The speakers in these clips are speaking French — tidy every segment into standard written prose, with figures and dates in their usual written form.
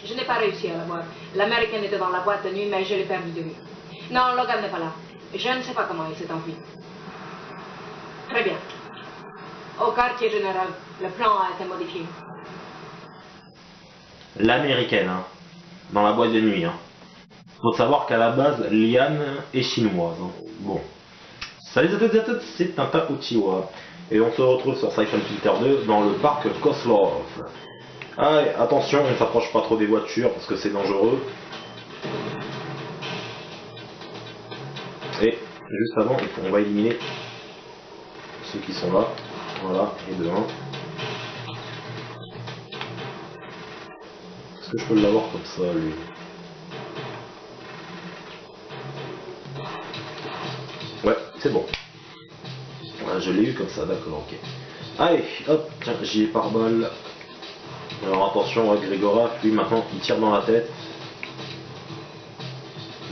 Je n'ai pas réussi à la voir. L'américaine était dans la boîte de nuit, mais je l'ai perdu de vue. Non, Logan n'est pas là. Je ne sais pas comment il s'est enfui. Très bien. Au quartier général, le plan a été modifié. L'américaine, hein, dans la boîte de nuit. Hein. Faut savoir qu'à la base, Liane est chinoise. Hein. Bon. Salut à toutes et à tous, c'est Tintin Uchiwa. Et on se retrouve sur Siphon Filter 2 dans le parc Koslov. Allez, attention, on ne s'approche pas trop des voitures parce que c'est dangereux. Et juste avant, on va éliminer ceux qui sont là. Voilà, et de 1. Est-ce que je peux l'avoir comme ça, lui? Ouais, c'est bon. Voilà, je l'ai eu comme ça, d'accord, ok. Allez, hop, tiens, j'y ai par balle. Alors attention, Grégoraf, lui maintenant il tire dans la tête.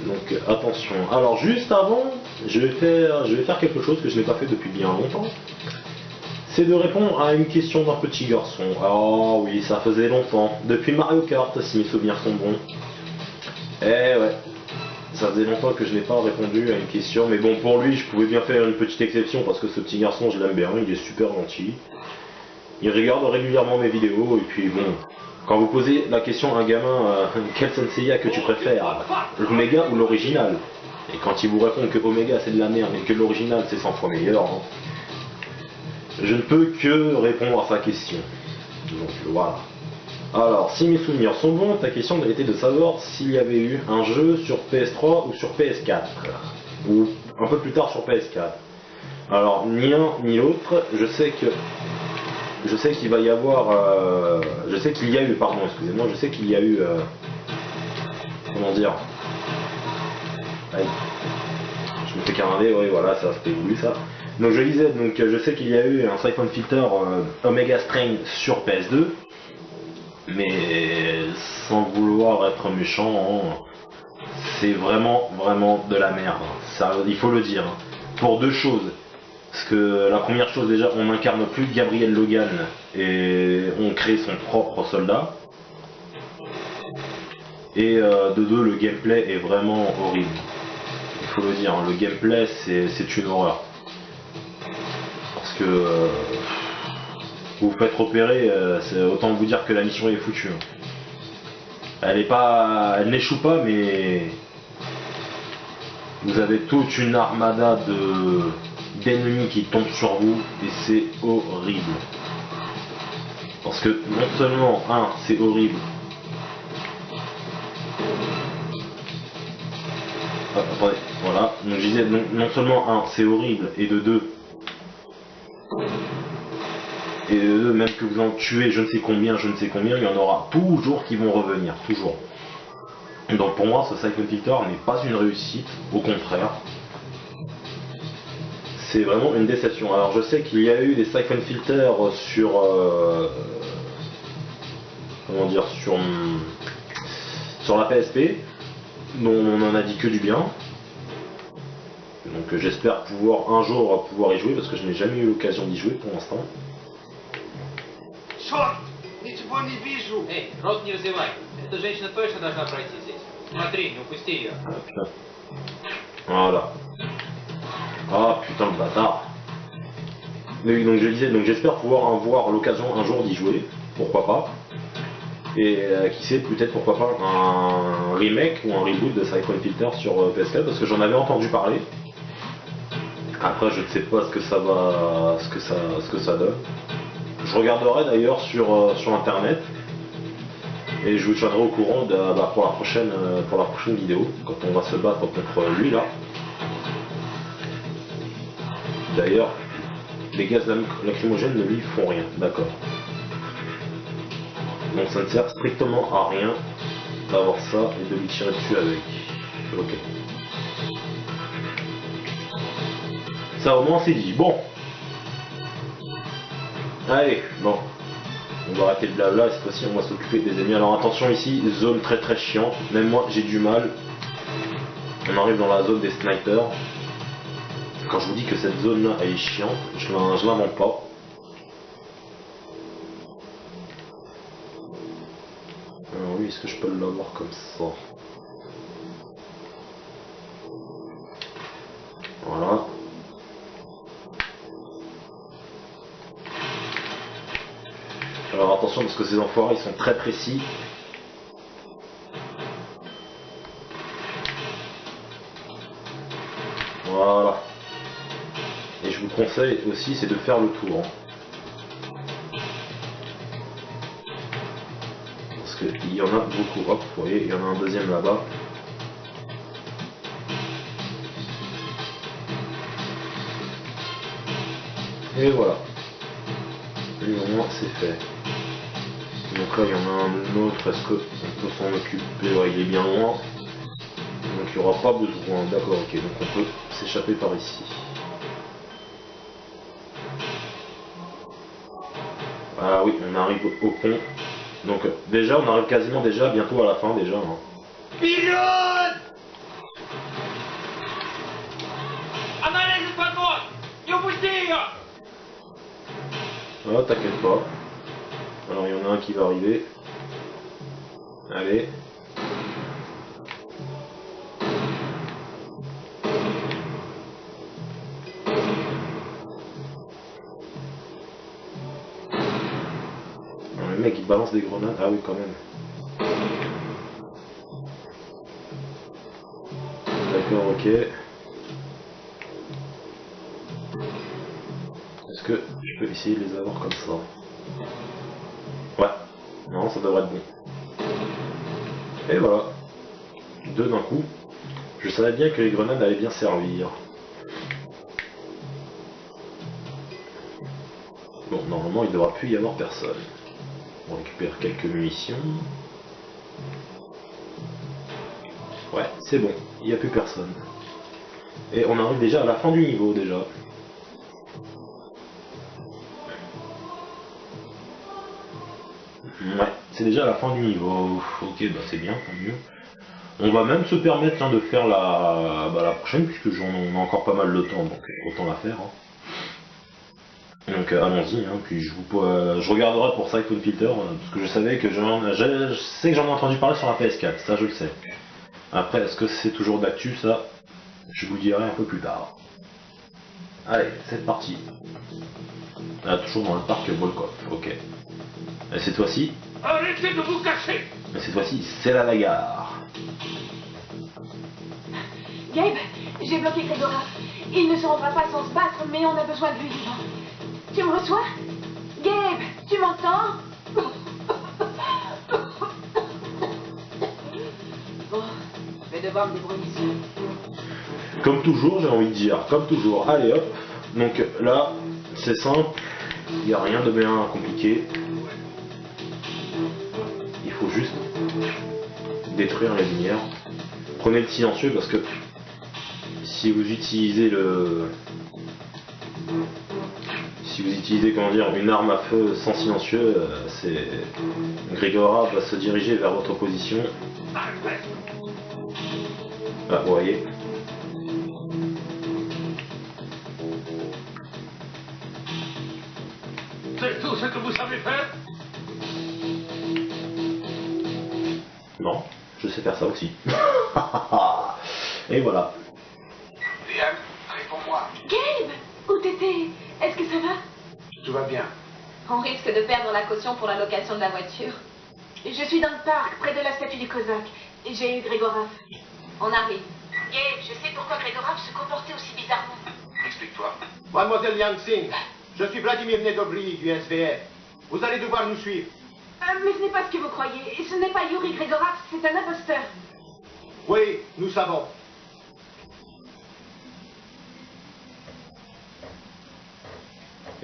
Donc attention. Alors juste avant, je vais faire quelque chose que je n'ai pas fait depuis bien longtemps. C'est de répondre à une question d'un petit garçon. Oh oui, ça faisait longtemps. Depuis Mario Kart, si mes souvenirs sont bons. Eh ouais. Ça faisait longtemps que je n'ai pas répondu à une question, mais bon, pour lui, je pouvais bien faire une petite exception parce que ce petit garçon, je l'aime bien, il est super gentil. Il regarde régulièrement mes vidéos, et puis bon, quand vous posez la question à un gamin, quel Senseiya que tu préfères, l'Oméga ou l'original? Et quand il vous répond que Oméga c'est de la merde et que l'original c'est 100 fois meilleur, hein, je ne peux que répondre à sa question. Donc voilà. Alors, si mes souvenirs sont bons, ta question était de savoir s'il y avait eu un jeu sur PS3 ou sur PS4. Ou un peu plus tard sur PS4. Alors, ni un ni l'autre, je sais qu'il va y avoir... je sais qu'il y a eu, pardon, excusez-moi, je sais qu'il y a eu... comment dire? Aïe. Je me fais carinder, oui, voilà, ça c'était voulu ça. Donc je disais, donc je sais qu'il y a eu un Siphon Filter Omega Strain sur PS2. Mais sans vouloir être méchant, hein, c'est vraiment de la merde. Ça, il faut le dire. Hein. Pour deux choses. Parce que la première chose déjà, on n'incarne plus Gabriel Logan et on crée son propre soldat. Et de deux, le gameplay est vraiment horrible. Il faut le dire, hein, le gameplay c'est une horreur. Parce que vous vous faites repérer, c'est autant vous dire que la mission est foutue. Elle n'échoue pas, mais vous avez toute une armada d'ennemis qui tombent sur vous et c'est horrible. Parce que non seulement, c'est horrible. Ah, attendez, voilà. Donc je disais, non seulement c'est horrible, et de deux, même que vous en tuez je ne sais combien, il y en aura toujours qui vont revenir, toujours. Donc pour moi, ce Siphon Filter n'est pas une réussite, au contraire. C'est vraiment une déception. Alors je sais qu'il y a eu des Siphon Filters sur... comment dire, sur la PSP, dont on en a dit que du bien. Donc j'espère pouvoir un jour pouvoir y jouer, parce que je n'ai jamais eu l'occasion d'y jouer pour l'instant. Ничего не вижу. Эй, рот не разевай. Эта женщина точно должна пройти здесь. Смотри, не упусти ее. Ah putain. Voilà. Ah putain de bâtard. Mais donc je disais, donc j'espère pouvoir avoir l'occasion un jour d'y jouer, pourquoi pas. Et qui sait, peut-être pourquoi pas un remake ou un reboot de Siphon Filter sur PS4, parce que j'en avais entendu parler. Après je ne sais pas ce que ça va, ce que ça donne. Je regarderai d'ailleurs sur internet et je vous tiendrai au courant pour la prochaine vidéo, quand on va se battre contre lui là. D'ailleurs, les gaz lacrymogènes ne lui font rien, d'accord. Donc ça ne sert strictement à rien d'avoir ça et de lui tirer dessus avec. Ok. Ça au moins c'est dit. Bon. Allez, bon. On va arrêter le blabla et cette fois-ci on va s'occuper des ennemis. Alors attention ici, zone très chiante. Même moi j'ai du mal. On arrive dans la zone des snipers. Quand je vous dis que cette zone là elle est chiante, je l'invente pas. Alors oui, est-ce que je peux l'avoir comme ça? Voilà. Alors attention parce que ces enfoirés ils sont très précis. Voilà. Et je vous conseille aussi c'est de faire le tour. Parce qu'il y en a beaucoup. Hop, vous voyez, il y en a un deuxième là-bas. Et voilà. Lui au moins c'est fait. Donc là il y en a un autre, est-ce qu'on peut s'en occuper? Ouais, il est bien loin. Donc il n'y aura pas besoin. D'accord, ok, donc on peut s'échapper par ici. Ah oui, on arrive au pont. Donc déjà on arrive quasiment déjà bientôt à la fin déjà. Hein. Pilote! Она лезет под мост! Не упусти ее! Ah, t'inquiète pas. Alors il y en a un qui va arriver. Allez. Alors, le mec il balance des grenades. Ah oui quand même. D'accord, ok. Est-ce que je peux essayer de les avoir comme ça? Ouais. Non, ça devrait être bon. Et voilà. Deux d'un coup. Je savais bien que les grenades allaient bien servir. Bon, normalement, il ne devra plus y avoir personne. On récupère quelques munitions. Ouais, c'est bon. Il n'y a plus personne. Et on arrive déjà à la fin du niveau, déjà. Ouais, c'est déjà la fin du niveau. Ok, bah c'est bien, tant mieux. On va même se permettre hein, de faire la prochaine, puisque j'en ai encore pas mal de temps, donc autant la faire. Hein. Donc allons-y, hein, puis je regarderai pour Siphon Filter, parce que je savais que je sais que j'en ai entendu parler sur la PS4, ça je le sais. Après, est-ce que c'est toujours d'actu, ça je vous le dirai un peu plus tard. Allez, c'est parti. Ah, toujours dans le parc Volkov, ok. Et cette fois-ci, Arrêtez de vous cacher! c'est la bagarre. Gabe, j'ai bloqué Gregora. Il ne se rendra pas sans se battre, mais on a besoin de lui vivant. Tu me reçois? Gabe, tu m'entends? Bon, je vais devoir me débrouiller seul. Comme toujours, j'ai envie de dire, comme toujours. Allez hop, donc là, c'est simple, il n'y a rien de bien compliqué. Il faut juste détruire la lumière. Prenez le silencieux parce que si vous utilisez comment dire, une arme à feu sans silencieux, Grégora va se diriger vers votre position. Ah, vous voyez. C'est tout ce que vous savez faire? Non, je sais faire ça aussi. Et voilà. Liam, réponds-moi. Gabe, où t'étais? Est-ce que ça va? Tout va bien. On risque de perdre la caution pour la location de la voiture. Je suis dans le parc, près de la statue du Cosaque. J'ai eu Grégoraf. On arrive. Gabe, je sais pourquoi Grégoraf se comportait aussi bizarrement. Explique-toi. Mademoiselle Liang Xing, je suis Vladimir Nedobry du SVF. Vous allez devoir nous suivre. Mais ce n'est pas ce que vous croyez. Ce n'est pas Yuri Grégoraf, c'est un imposteur. Oui, nous savons.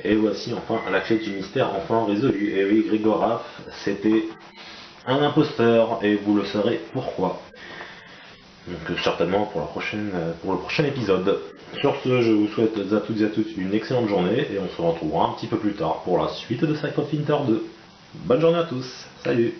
Et voici enfin la clé du mystère enfin résolue. Et oui, Grégoraf, c'était un imposteur, et vous le saurez pourquoi. Donc certainement pour le prochain épisode. Sur ce, je vous souhaite à toutes et à tous une excellente journée, et on se retrouvera un petit peu plus tard pour la suite de Siphon Filter 2. Bonne journée à tous, salut!